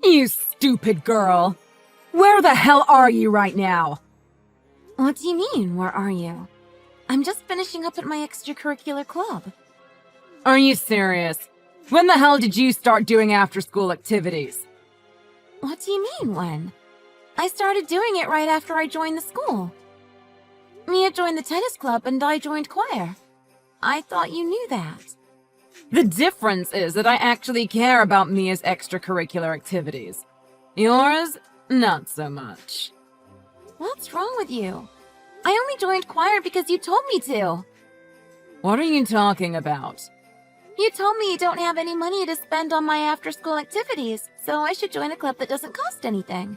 You stupid girl! Where the hell are you right now? What do you mean, where are you? I'm just finishing up at my extracurricular club. Are you serious? When the hell did you start doing after-school activities? What do you mean, when? I started doing it right after I joined the school. Mia joined the tennis club and I joined choir. I thought you knew that. The difference is that I actually care about Mia's extracurricular activities. Yours, not so much. What's wrong with you? I only joined choir because you told me to. What are you talking about? You told me you don't have any money to spend on my after-school activities, so I should join a club that doesn't cost anything.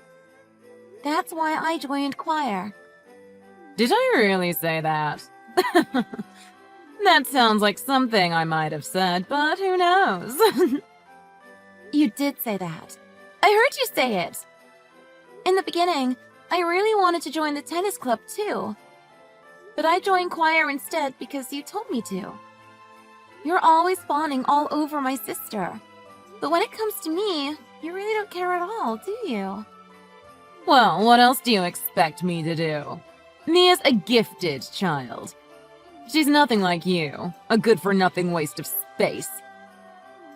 That's why I joined choir. Did I really say that? That sounds like something I might have said, but who knows? You did say that. I heard you say it. In the beginning, I really wanted to join the tennis club too. But I joined choir instead because you told me to. You're always fawning all over my sister. But when it comes to me, you really don't care at all, do you? Well, what else do you expect me to do? Mia's a gifted child. She's nothing like you, a good-for-nothing waste of space.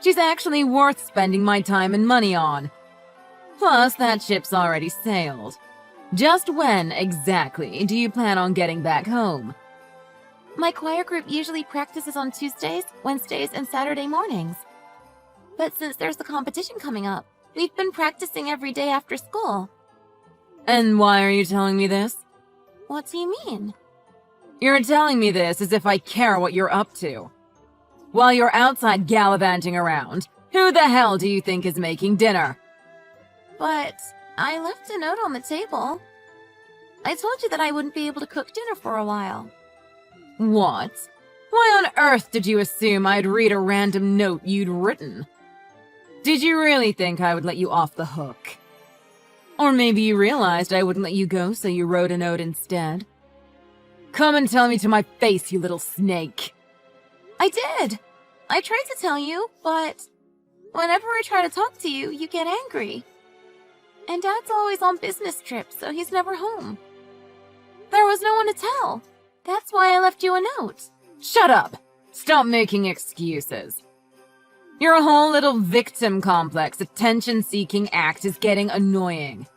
She's actually worth spending my time and money on. Plus, that ship's already sailed. Just when, exactly, do you plan on getting back home? My choir group usually practices on Tuesdays, Wednesdays, and Saturday mornings. But since there's the competition coming up, we've been practicing every day after school. And why are you telling me this? What do you mean? You're telling me this as if I care what you're up to. While you're outside gallivanting around, who the hell do you think is making dinner? But I left a note on the table. I told you that I wouldn't be able to cook dinner for a while. What? Why on earth did you assume I'd read a random note you'd written? Did you really think I would let you off the hook? Or maybe you realized I wouldn't let you go, so you wrote a note instead? Come and tell me to my face, you little snake. I did. I tried to tell you, but whenever I try to talk to you, you get angry. And Dad's always on business trips, so he's never home. There was no one to tell. That's why I left you a note. Shut up! Stop making excuses. Your whole little victim complex, attention-seeking act is getting annoying.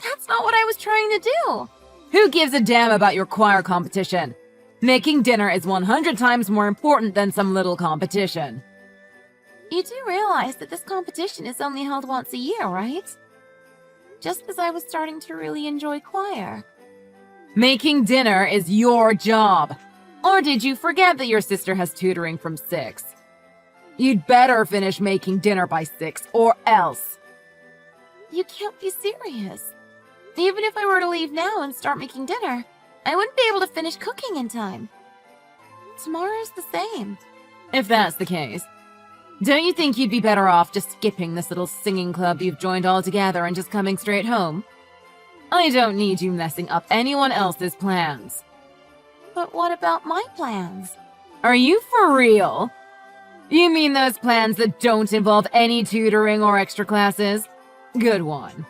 That's not what I was trying to do. Who gives a damn about your choir competition? Making dinner is 100 times more important than some little competition. You do realize that this competition is only held once a year, right? Just as I was starting to really enjoy choir. Making dinner is your job. Or did you forget that your sister has tutoring from 6? You'd better finish making dinner by 6, or else. You can't be serious. Even if I were to leave now and start making dinner, I wouldn't be able to finish cooking in time. Tomorrow's the same. If that's the case, don't you think you'd be better off just skipping this little singing club you've joined altogether and just coming straight home? I don't need you messing up anyone else's plans. But what about my plans? Are you for real? You mean those plans that don't involve any tutoring or extra classes? Good one.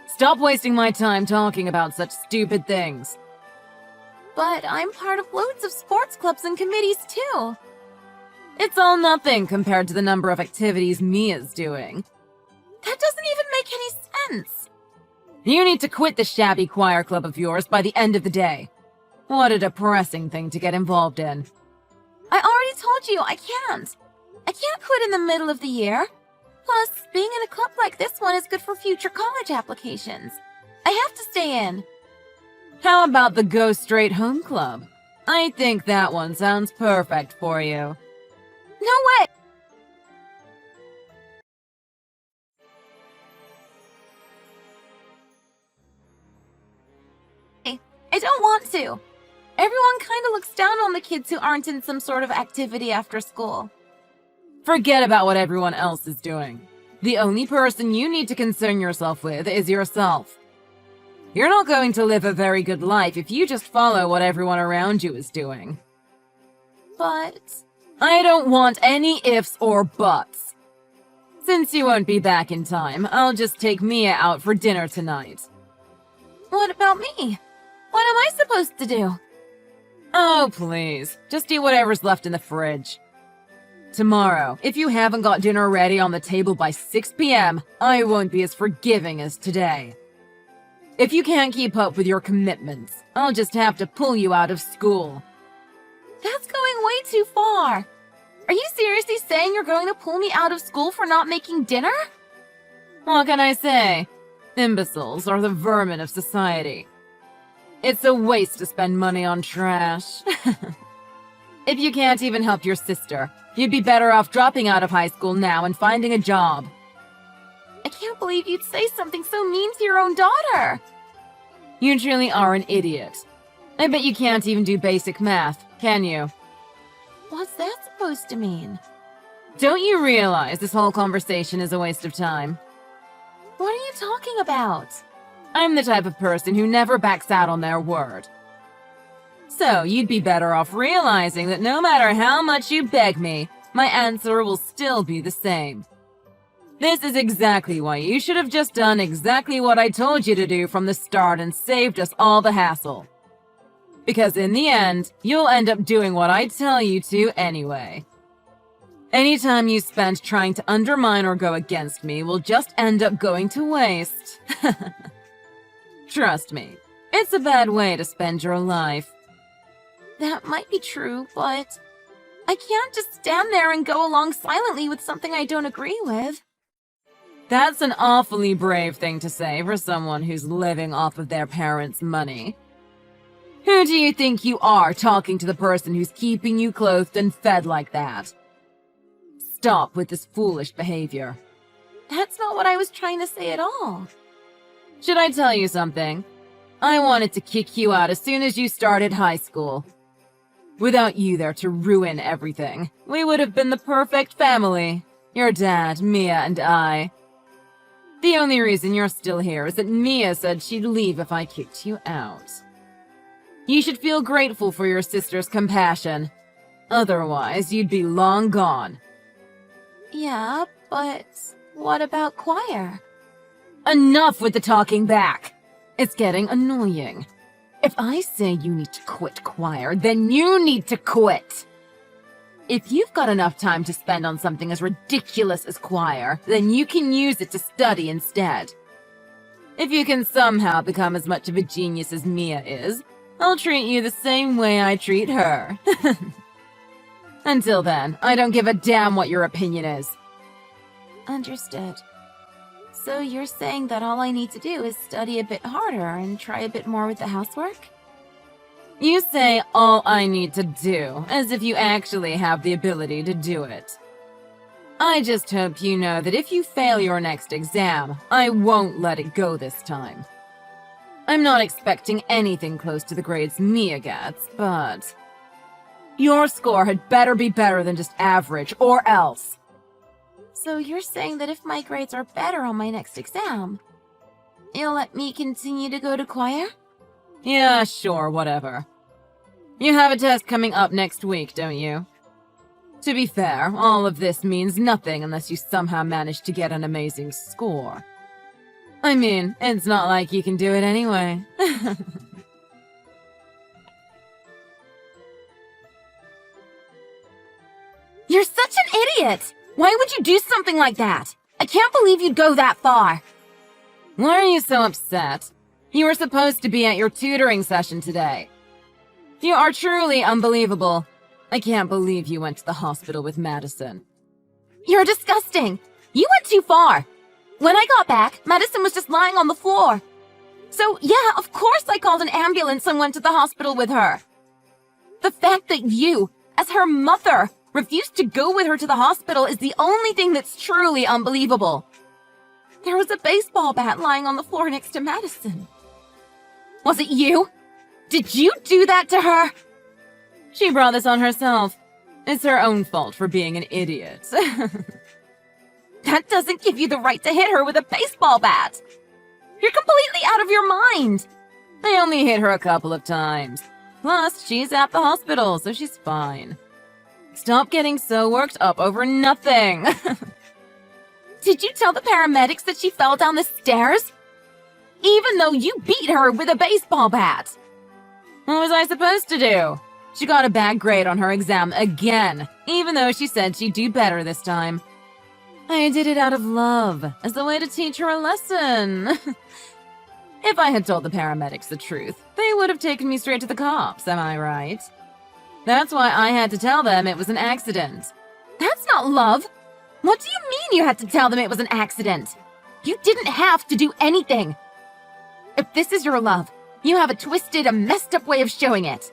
Stop wasting my time talking about such stupid things. But I'm part of loads of sports clubs and committees too. It's all nothing compared to the number of activities Mia's doing. That doesn't even make any sense. You need to quit the shabby choir club of yours by the end of the day. What a depressing thing to get involved in. I already told you I can't. I can't quit in the middle of the year. Plus, being in a club like this one is good for future college applications. I have to stay in. How about the Go Straight Home Club? I think that one sounds perfect for you. No way! I don't want to. Everyone kind of looks down on the kids who aren't in some sort of activity after school. Forget about what everyone else is doing. The only person you need to concern yourself with is yourself. You're not going to live a very good life if you just follow what everyone around you is doing. But I don't want any ifs or buts. Since you won't be back in time, I'll just take Mia out for dinner tonight. What about me? What am I supposed to do? Oh, please. Just eat whatever's left in the fridge. Tomorrow, if you haven't got dinner ready on the table by 6 p.m., I won't be as forgiving as today. If you can't keep up with your commitments, I'll just have to pull you out of school. That's going way too far. Are you seriously saying you're going to pull me out of school for not making dinner? What can I say? Imbeciles are the vermin of society. It's a waste to spend money on trash. If you can't even help your sister, you'd be better off dropping out of high school now and finding a job. I can't believe you'd say something so mean to your own daughter. You truly are an idiot. I bet you can't even do basic math, can you? What's that supposed to mean? Don't you realize this whole conversation is a waste of time? What are you talking about? I'm the type of person who never backs out on their word. So you'd be better off realizing that no matter how much you beg me, my answer will still be the same. This is exactly why you should have just done exactly what I told you to do from the start and saved us all the hassle. Because in the end, you'll end up doing what I tell you to anyway. Any time you spend trying to undermine or go against me will just end up going to waste. Trust me, it's a bad way to spend your life. That might be true, but I can't just stand there and go along silently with something I don't agree with. That's an awfully brave thing to say for someone who's living off of their parents' money. Who do you think you are talking to the person who's keeping you clothed and fed like that? Stop with this foolish behavior. That's not what I was trying to say at all. Should I tell you something? I wanted to kick you out as soon as you started high school. Without you there to ruin everything, we would have been the perfect family. Your dad, Mia, and I. The only reason you're still here is that Mia said she'd leave if I kicked you out. You should feel grateful for your sister's compassion. Otherwise, you'd be long gone. Yeah, but what about choir? Enough with the talking back. It's getting annoying. If I say you need to quit choir, then you need to quit. If you've got enough time to spend on something as ridiculous as choir, then you can use it to study instead. If you can somehow become as much of a genius as Mia is, I'll treat you the same way I treat her. Until then, I don't give a damn what your opinion is. Understood. So you're saying that all I need to do is study a bit harder and try a bit more with the housework? You say all I need to do, as if you actually have the ability to do it. I just hope you know that if you fail your next exam, I won't let it go this time. I'm not expecting anything close to the grades Mia gets, but your score had better be better than just average, or else. So you're saying that if my grades are better on my next exam, you'll let me continue to go to choir? Yeah, sure, whatever. You have a test coming up next week, don't you? To be fair, all of this means nothing unless you somehow manage to get an amazing score. I mean, it's not like you can do it anyway. You're such an idiot! Why would you do something like that? I can't believe you'd go that far. Why are you so upset? You were supposed to be at your tutoring session today. You are truly unbelievable. I can't believe you went to the hospital with Madison. You're disgusting. You went too far. When I got back, Madison was just lying on the floor. So, yeah, of course I called an ambulance and went to the hospital with her. The fact that you, as her mother, refused to go with her to the hospital is the only thing that's truly unbelievable. There was a baseball bat lying on the floor next to Madison. Was it you? Did you do that to her? She brought this on herself. It's her own fault for being an idiot. That doesn't give you the right to hit her with a baseball bat. You're completely out of your mind. I only hit her a couple of times. Plus, she's at the hospital, so she's fine. Stop getting so worked up over nothing. Did you tell the paramedics that she fell down the stairs? Even though you beat her with a baseball bat. What was I supposed to do? She got a bad grade on her exam again, even though she said she'd do better this time. I did it out of love, as a way to teach her a lesson. If I had told the paramedics the truth, they would have taken me straight to the cops, am I right? That's why I had to tell them it was an accident. That's not love. What do you mean you had to tell them it was an accident? You didn't have to do anything. If this is your love, you have a twisted, a messed up way of showing it.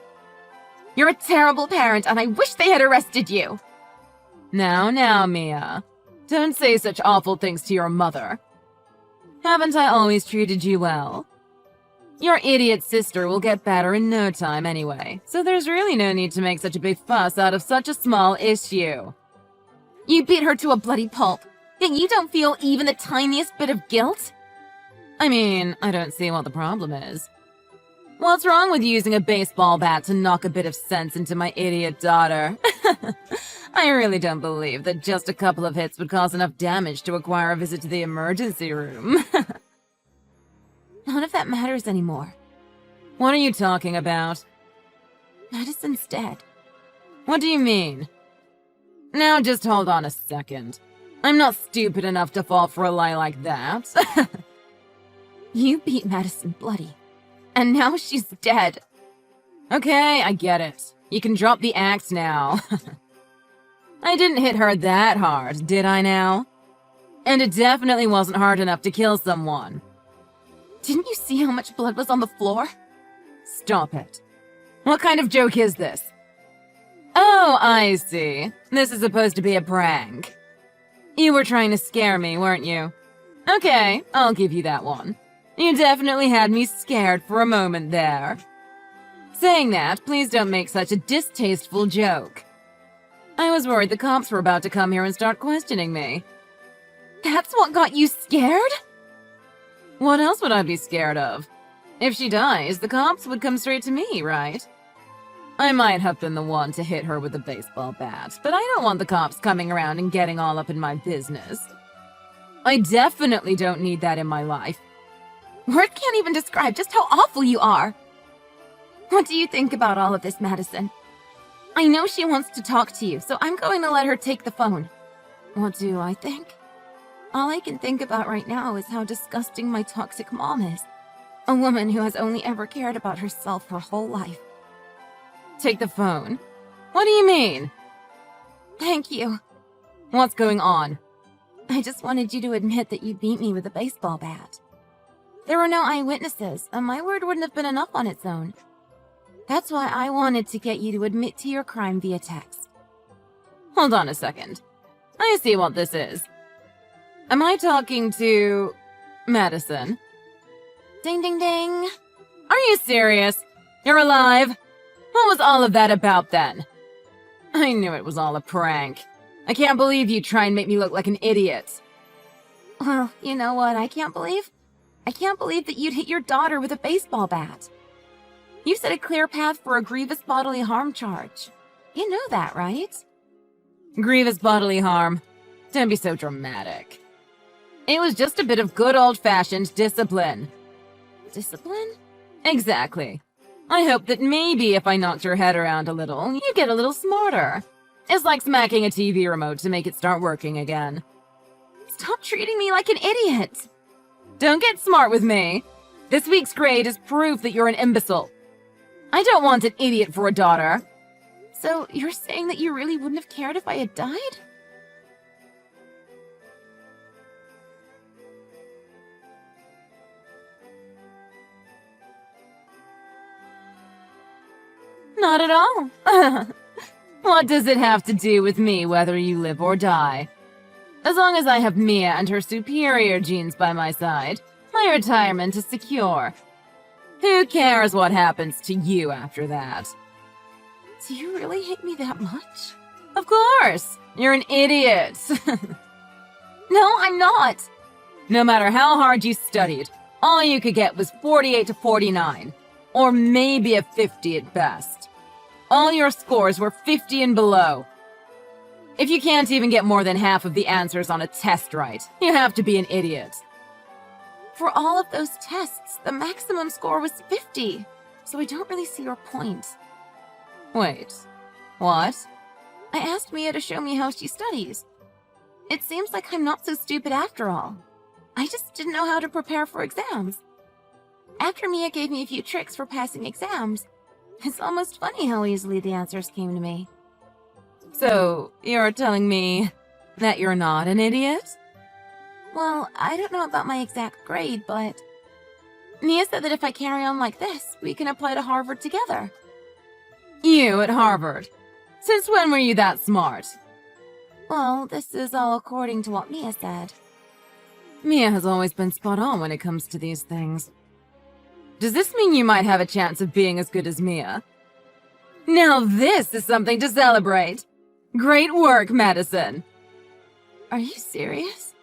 You're a terrible parent, and I wish they had arrested you. Now, Mia. Don't say such awful things to your mother. Haven't I always treated you well? Your idiot sister will get better in no time anyway, so there's really no need to make such a big fuss out of such a small issue. You beat her to a bloody pulp, yet you don't feel even the tiniest bit of guilt? I mean, I don't see what the problem is. What's wrong with using a baseball bat to knock a bit of sense into my idiot daughter? I really don't believe that just a couple of hits would cause enough damage to require a visit to the emergency room. None of that matters anymore. What are you talking about? Madison's dead. What do you mean? Now just hold on a second. I'm not stupid enough to fall for a lie like that. You beat Madison bloody. And now she's dead. Okay, I get it. You can drop the axe now. I didn't hit her that hard, did I now? And it definitely wasn't hard enough to kill someone. Didn't you see how much blood was on the floor? Stop it. What kind of joke is this? Oh, I see. This is supposed to be a prank. You were trying to scare me, weren't you? Okay, I'll give you that one. You definitely had me scared for a moment there. Saying that, please don't make such a distasteful joke. I was worried the cops were about to come here and start questioning me. That's what got you scared? What else would I be scared of? If she dies, the cops would come straight to me, right? I might have been the one to hit her with a baseball bat, but I don't want the cops coming around and getting all up in my business. I definitely don't need that in my life. Words can't even describe just how awful you are. What do you think about all of this, Madison? I know she wants to talk to you, so I'm going to let her take the phone. What do I think? All I can think about right now is how disgusting my toxic mom is. A woman who has only ever cared about herself her whole life. Take the phone? What do you mean? Thank you. What's going on? I just wanted you to admit that you beat me with a baseball bat. There were no eyewitnesses, and my word wouldn't have been enough on its own. That's why I wanted to get you to admit to your crime via text. Hold on a second. I see what this is. Am I talking to Madison? Ding, ding, ding. Are you serious? You're alive? What was all of that about then? I knew it was all a prank. I can't believe you try and make me look like an idiot. Well, you know what I can't believe? I can't believe that you'd hit your daughter with a baseball bat. You set a clear path for a grievous bodily harm charge. You know that, right? Grievous bodily harm? Don't be so dramatic. It was just a bit of good old-fashioned discipline. Discipline? Exactly. I hope that maybe if I knocked your head around a little, you get a little smarter. It's like smacking a TV remote to make it start working again. Stop treating me like an idiot! Don't get smart with me. This week's grade is proof that you're an imbecile. I don't want an idiot for a daughter. So you're saying that you really wouldn't have cared if I had died? Not at all. What does it have to do with me whether you live or die? As long as I have Mia and her superior genes by my side, my retirement is secure. Who cares what happens to you after that? Do you really hate me that much? Of course! You're an idiot! No, I'm not! No matter how hard you studied, all you could get was 48 to 49. Or maybe a 50 at best. All your scores were 50 and below. If you can't even get more than half of the answers on a test right, you have to be an idiot. For all of those tests, the maximum score was 50, so I don't really see your point. Wait, what? I asked Mia to show me how she studies. It seems like I'm not so stupid after all. I just didn't know how to prepare for exams. After Mia gave me a few tricks for passing exams, it's almost funny how easily the answers came to me. So, you're telling me that you're not an idiot? Well, I don't know about my exact grade, but Mia said that if I carry on like this, we can apply to Harvard together. You at Harvard? Since when were you that smart? Well, this is all according to what Mia said. Mia has always been spot on when it comes to these things. Does this mean you might have a chance of being as good as Mia? Now this is something to celebrate! Great work, Madison! Are you serious?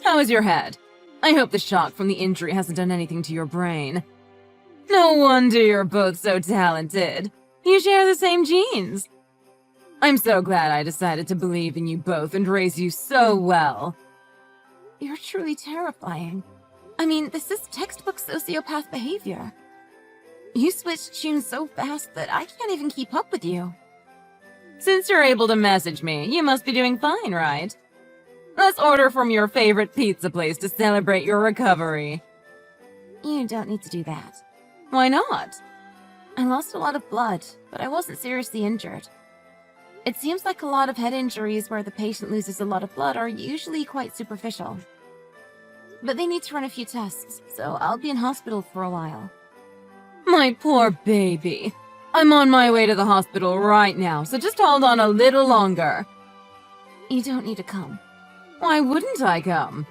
How is your head? I hope the shock from the injury hasn't done anything to your brain. No wonder you're both so talented. You share the same genes. I'm so glad I decided to believe in you both and raise you so well. You're truly terrifying. I mean, this is textbook sociopath behavior. You switched tunes so fast that I can't even keep up with you. Since you're able to message me, you must be doing fine, right? Let's order from your favorite pizza place to celebrate your recovery. You don't need to do that. Why not? I lost a lot of blood, but I wasn't seriously injured. It seems like a lot of head injuries where the patient loses a lot of blood are usually quite superficial. But they need to run a few tests, so I'll be in hospital for a while. My poor baby. I'm on my way to the hospital right now, so just hold on a little longer. You don't need to come. Why wouldn't I come?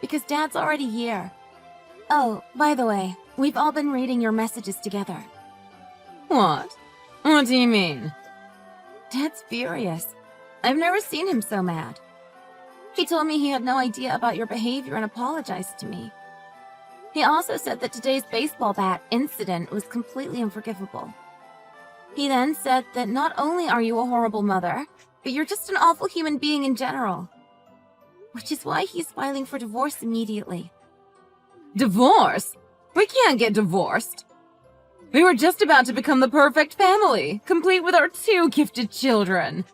Because Dad's already here. Oh, by the way, we've all been reading your messages together. What? What do you mean? Dad's furious. I've never seen him so mad. He told me he had no idea about your behavior and apologized to me. He also said that today's baseball bat incident was completely unforgivable. He then said that not only are you a horrible mother, but you're just an awful human being in general. Which is why he's filing for divorce immediately. Divorce? We can't get divorced. We were just about to become the perfect family, complete with our 2 gifted children.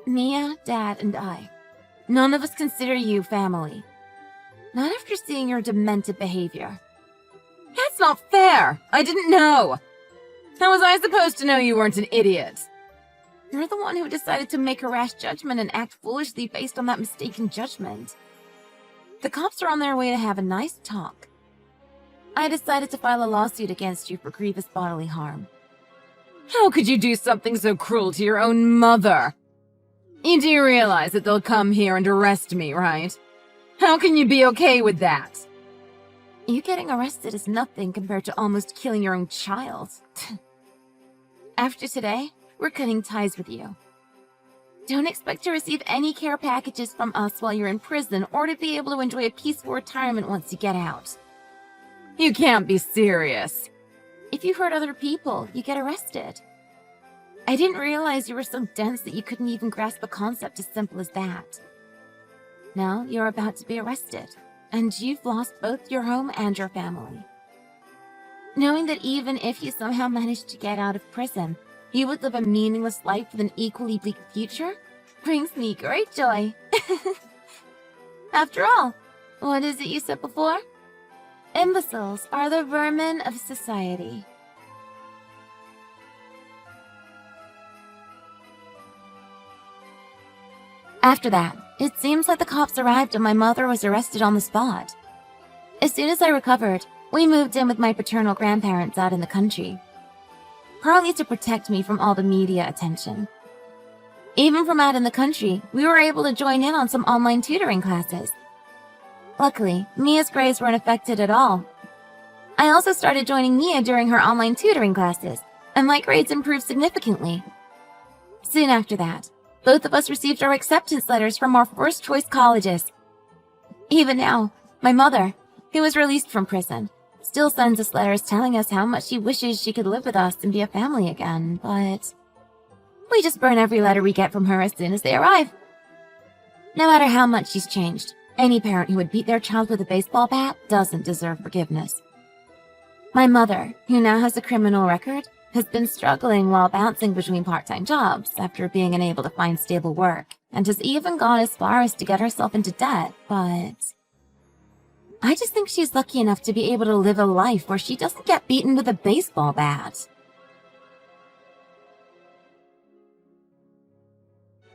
Mia, Dad, and I. None of us consider you family. Not after seeing your demented behavior. That's not fair! I didn't know! How was I supposed to know you weren't an idiot? You're the one who decided to make a rash judgment and act foolishly based on that mistaken judgment. The cops are on their way to have a nice talk. I decided to file a lawsuit against you for grievous bodily harm. How could you do something so cruel to your own mother? You do realize that they'll come here and arrest me, right? How can you be okay with that? You getting arrested is nothing compared to almost killing your own child. After today, we're cutting ties with you. Don't expect to receive any care packages from us while you're in prison or to be able to enjoy a peaceful retirement once you get out. You can't be serious. If you hurt other people, you get arrested. I didn't realize you were so dense that you couldn't even grasp a concept as simple as that. Now you're about to be arrested, and you've lost both your home and your family. Knowing that even if you somehow managed to get out of prison, you would live a meaningless life with an equally bleak future brings me great joy. After all, what is it you said before? Imbeciles are the vermin of society. After that, it seems like the cops arrived and my mother was arrested on the spot. As soon as I recovered, we moved in with my paternal grandparents out in the country. Partly to protect me from all the media attention. Even from out in the country, we were able to join in on some online tutoring classes. Luckily, Mia's grades weren't affected at all. I also started joining Mia during her online tutoring classes, and my grades improved significantly. Soon after that, both of us received our acceptance letters from our first choice colleges. Even now, my mother, who was released from prison, still sends us letters telling us how much she wishes she could live with us and be a family again, but We just burn every letter we get from her as soon as they arrive. No matter how much she's changed, any parent who would beat their child with a baseball bat doesn't deserve forgiveness. My mother, who now has a criminal record, has been struggling while bouncing between part-time jobs after being unable to find stable work, and has even gone as far as to get herself into debt, but I just think she's lucky enough to be able to live a life where she doesn't get beaten with a baseball bat.